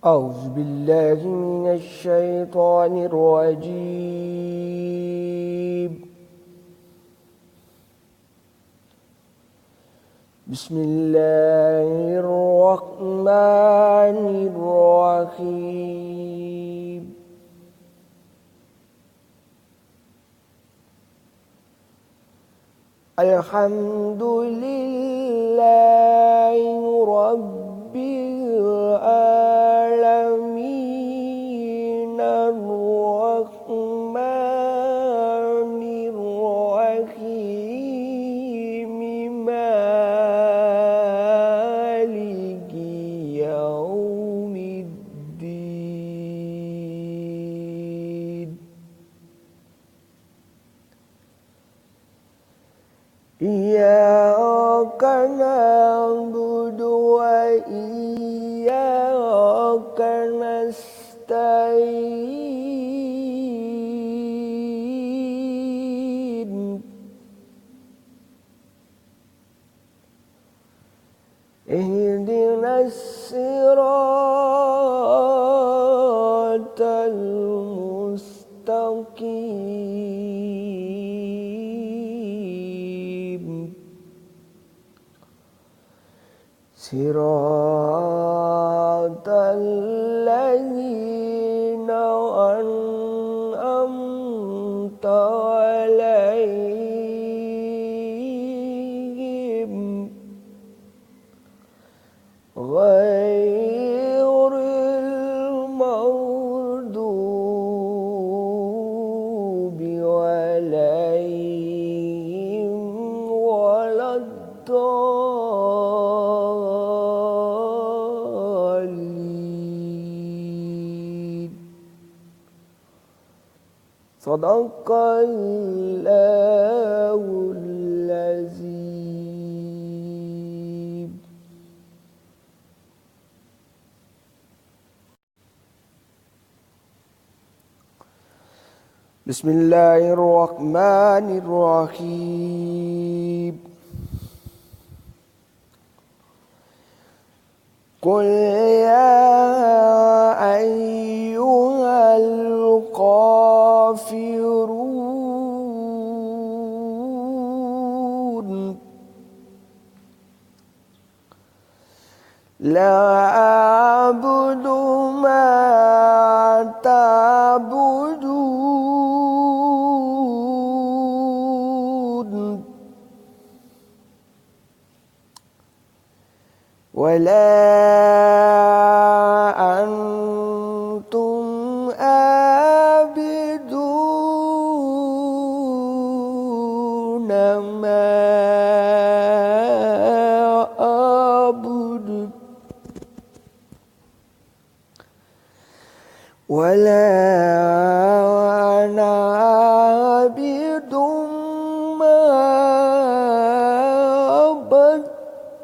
أعوذ بالله من الشيطان الرجيم. بسم الله الرحمن الرحيم. الحمد لله رب العالمين الرحمن الرحيم مالك يوم الدين. إياك نعبد وإياك نستعين. اهدنا الصراط المستقيم صراط الذين أنعمت عليهم غير المغضوب عليهم ولا الضالين. صدق الله العظيم. بسم الله الرحمن الرحيم. قل يا أيها الكافرون لا أعبد ما تعبدون ولا أنتم عابدون ما أعبد ولا أنا عابد ما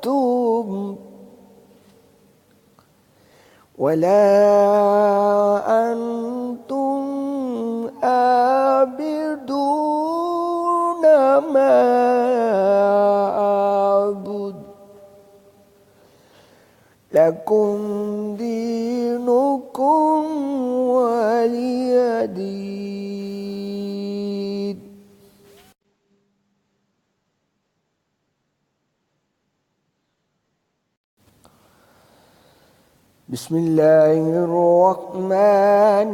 عبدتم ولا أنتم عابدون ما أعبد لكم دينكم ولي دين. بسم الله الرحمن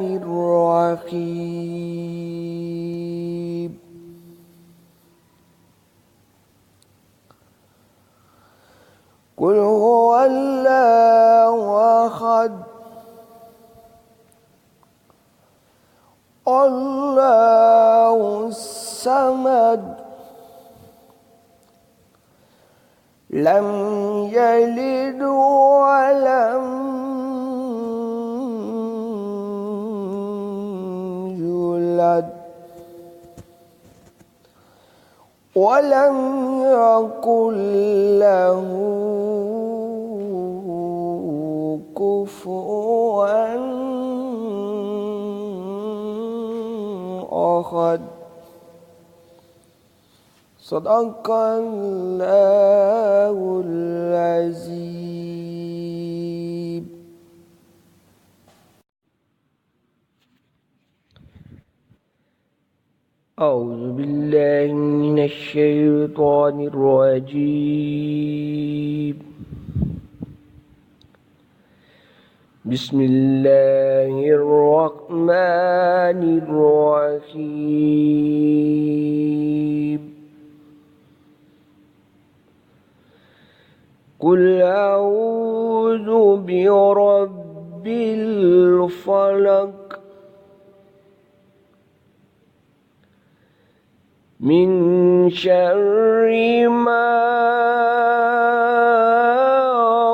الرحيم. قل هو الله أحد الله الصمد لم يلد ولم يولد ولم يكن له كفوا أحد. صدق الله العظيم. أعوذ بالله من الشيطان الرجيم. بسم الله الرحمن الرحيم. قل أعوذ برب الفلق من شر ما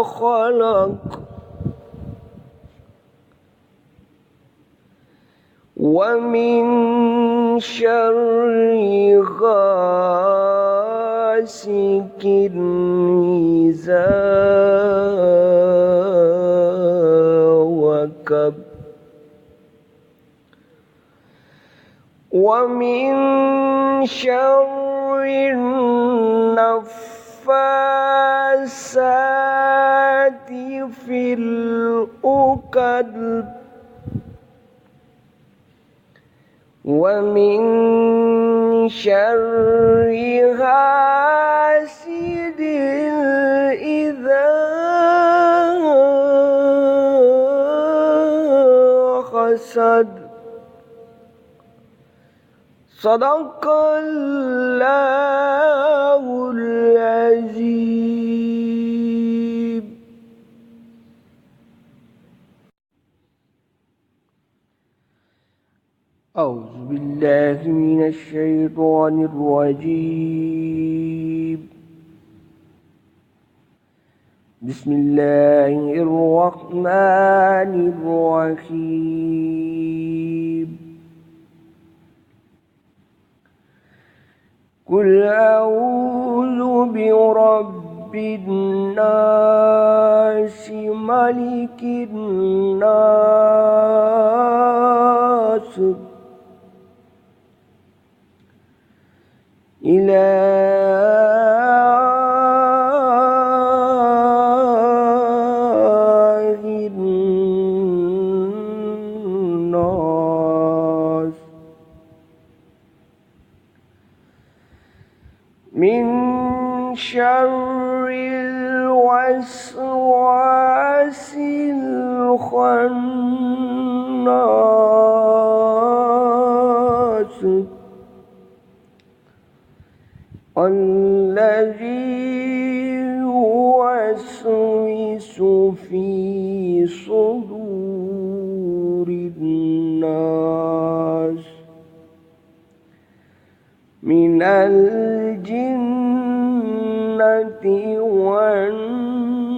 خلق ومن شر غاسق إذا وقب ومن شر النفاثات في العقد ومن شر حاسد إذا حسد. صدق الله العظيم. أعوذ بالله من الشيطان الرجيم. بسم الله الرحمن الرحيم. قل أعوذ برب الناس ملك الناس إله الناس من شر الوسواس الخناس الذي يوسوس في صدور الناس من الجنة والناس.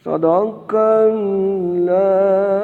صدق الله